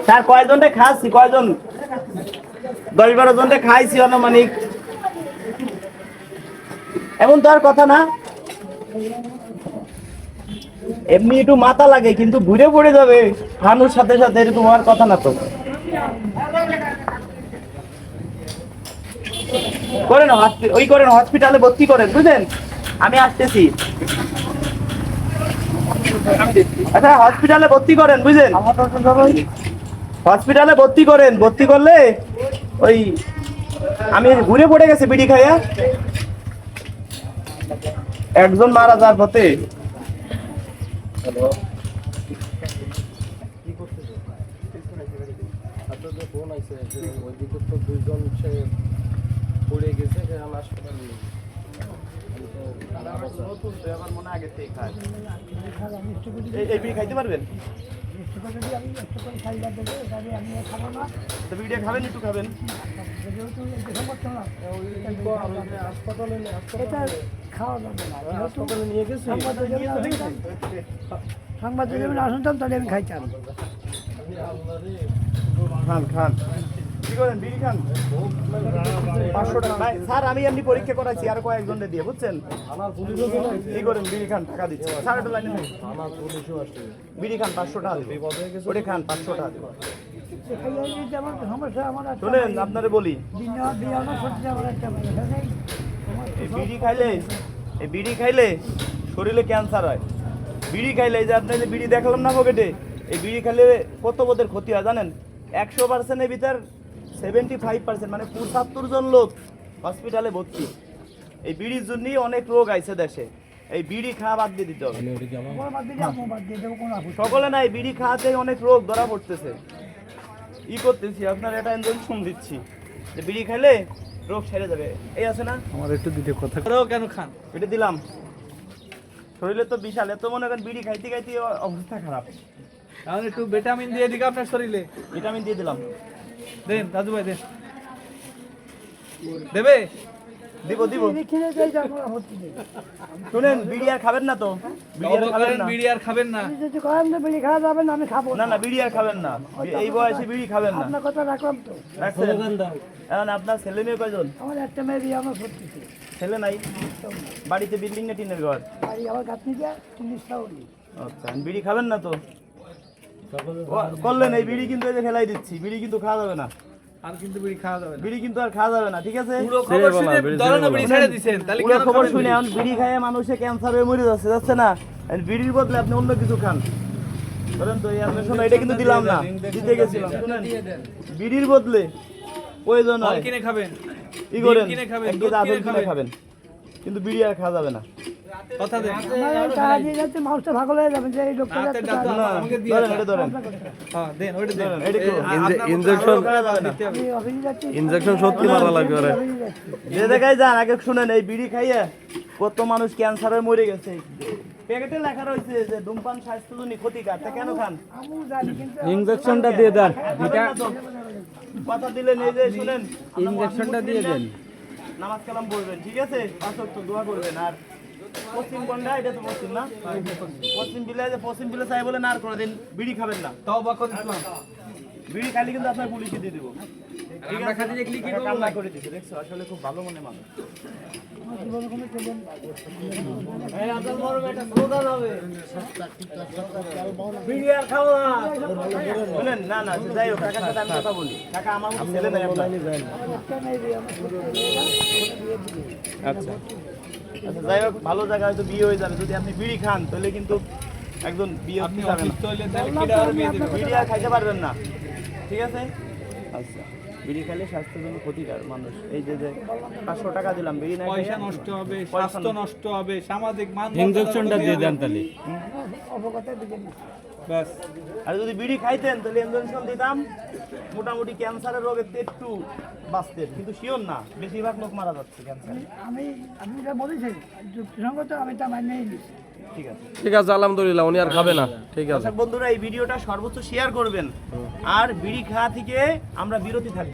Sir কয়জনটা খাচ্ছি, কয়জন 10-12 জনটা খাইছি আনুমানিক। এমন তো আর কথা না, এমনি একটু মাথা লাগে কিন্তু ঘুরে পড়ে যাবে হানুর সাথে সাথে, এরকম আর কথা না তো। করেন ওই করেন, হসপিটালে ভর্তি করেন, বুঝলেন? আমি আসতেছি। আচ্ছা হসপিটালে ভর্তি করেন, বুঝলেন? হসপিটালে ভর্তি করেন, ভর্তি করলে ওই আমি ঘুরে পড়ে গেছে বিড়ি খাইয়া, একজন মারা যাওয়ার পথে। খাইতে পারবেন? খাবেন, একটু খাবেন। সাংবাদিক আসতাম তাহলে আমি খাইতাম। খান খান, কি করেন? বিড়ি খান। 500 টাকা স্যার, আমি এমনি পরীক্ষা করাইছি আর কয়েকজনকে দিয়ে, বুঝছেন? কি করেন? বিড়ি খান, টাকা দিচ্ছি। স্যার একটু লাইনে বিড়ি খান, 500 টাকা দিবে। ওটা খান, 500 টাকা দিবে। শুনেন আপনারে বলি, এই বিড়ি খাইলে শরীরে ক্যান্সার হয়। বিড়ি খাইলে, এই যে আপনি যে বিড়ি দেখলাম না পকেটে, এই বিড়ি খাইলে কত বোধের ক্ষতি হয় জানেন? 100%-এর ভিতর 75% মানে 75 জন লোক হসপিটালে ভর্তি। এই বিড়ির জন্যই অনেক রোগ আইছে দেশে। এই বিড়ি খাওয়া বাদ দিয়ে দিতে হবে সকলে। না, এই বিড়ি খাওয়াতেই অনেক রোগ ধরা পড়তেছে। ই করতেছি আপনার এটা ইনজেকশন দিচ্ছি যে বিড়ি খাইলে রোগ সেরে যাবে। এই আছে না, আমার একটু দিতে কথা কেন খান? এটা দিলাম, শরীরে তো বিশাল, এত মনে করেন বিড়ি খাইতে খাইতে অবস্থা খারাপ। তাহলে একটু ভিটামিন দিয়ে দিকে আপনার শরীরে। ভিটামিন দিয়ে দিলাম। দেন রাজু ভাই, দেন। দেবে? দিব দিব। শুনেন, বিড়ি আর খাবেন না তো? বিড়ি আর খাবেন না? বিড়ি খাওয়া যাবে না, আমি খাবো না। না, বিড়ি আর খাবেন না, এই বয়সে বিড়ি খাবেন না। আপনার কথা রাখলাম তো। এখন আপনার ছেলে মেয়ে কয়জন? আমার একটা মেয়ে বিয়ে আমার করতেছে। ছেলে নাই? বাড়িতে বিল্ডিং না টিনের ঘর? বাড়ি আমার গাছ নিয়ে যায় 30টাও নেই। আচ্ছা, বিড়ি খাবেন না তো? করলেন এই বিড়ি কিন্তু এই যে ফেলাই দিচ্ছি, বিড়ি কিন্তু খাওয়া যাবে না। আর কিন্তু বিড়ি খাওয়া যাবে না, বিড়ি কিন্তু আর খাওয়া যাবে না, ঠিক আছে? পুরো খবর শুনে দরানো বিড়ি ছেড়ে দিবেন, তাহলে পুরো খবর শুনে এখন বিড়ি খায় মানুষে ক্যান্সার হয়ে মরে যাচ্ছে না? বিড়ির বদলে আপনি অন্য কিছু খান। বলেন তো, আপনি শোনো, এটা কিন্তু দিলাম না, দিতে গেছিলাম। শুনেন, বিড়ির বদলে প্রয়োজন হয় কিনে খাবেন, ই করেন, এক কেজি আপেল কিনে খাবেন, কিন্তু বিড়ি আর খাওয়া যাবে না। কথা দেন। আমার টাকা দিয়ে যাচ্ছে, মানুষটা ভাগল হয়ে যাবে যে এই লোকটা আমাকে দিয়ে ধরেন, এটা ধরেন। হ্যাঁ দেন, ওইটা দেন। ইনজেকশন সত্যি মারা লাগবে ওরে। যে জায়গায় যান আগে শুনেন, এই বিড়ি খাইয়ে কত মানুষ ক্যান্সার হয়ে মরে গেছে। প্যাকেটে লেখা রয়েছে যে ধূমপান স্বাস্থ্যের জন্য ক্ষতিকর, তা কেন খান? ইনজেকশনটা দিয়ে দেন, কথা দিলেন, এই যে শুনেন, ইনজেকশনটা দিয়ে দেন। নামাজ কালাম পড়বেন, ঠিক আছে? 5 ওয়াক্ত দোয়া করবেন। আর পশ্চিম কোনটা? এটা তো পশ্চিম না? পশ্চিম বিলে চাই বলে না আর কোনোদিন বিড়ি খাবেন না। তওবা করে ইসলাম। বিড়ি খালি কিন্তু আপনার পুলিশে দিয়ে দেবো, ঠিক আছে? খালি দেখলি কি করব? কান্না করে দিচ্ছে, দেখছো? আসলে খুব ভালো মনে মানুষ। এই আপনার বড় একটা স্লোগান হবে, বিড়ি আর খাও না। শুনেন, না যাই হোক, কাকার সাথে আমি কথা বলি। কাকা, আমার ছেলে নাই আপনার? আচ্ছা, যাই হোক, ভালো জায়গায় হয়তো বিয়ে হয়ে যাবে। যদি আপনি বিড়ি খান তাহলে কিন্তু একজন বিয়ে হতে যাবে না, বিড়ি আর খাইতে পারবেন না, ঠিক আছে? আচ্ছা, বিড়ি খাইলে স্বাস্থ্যের জন্য ক্ষতিকর মানুষ। এই যে 500 টাকা দিলাম, বিড়ি না পয়সা নষ্ট হবে, স্বাস্থ্য নষ্ট হবে, সামাজিক মান। ইনজেকশনটা দিয়ে দেন তাহলে। বাস। আর যদি বিড়ি খাইতেন তাহলে ইনজেকশন দিতাম, মোটামুটি ক্যান্সারের রোগে একটু বাঁচতেন, কিন্তু শিওর না, বেশিরভাগ লোক মারা যাচ্ছে ক্যান্সারে। আমি যা বলেছি যুক্তিসঙ্গত, আমি তা মানিয়ে নিচ্ছি। ঠিক আছে, ঠিক আছে, আলহামদুলিল্লাহ, উনি আর খাবে না। ঠিক আছে বন্ধুরা, এই ভিডিওটা সর্বোচ্চ শেয়ার করবেন, আর বিড়ি খাওয়া থেকে আমরা বিরতি থাকবো।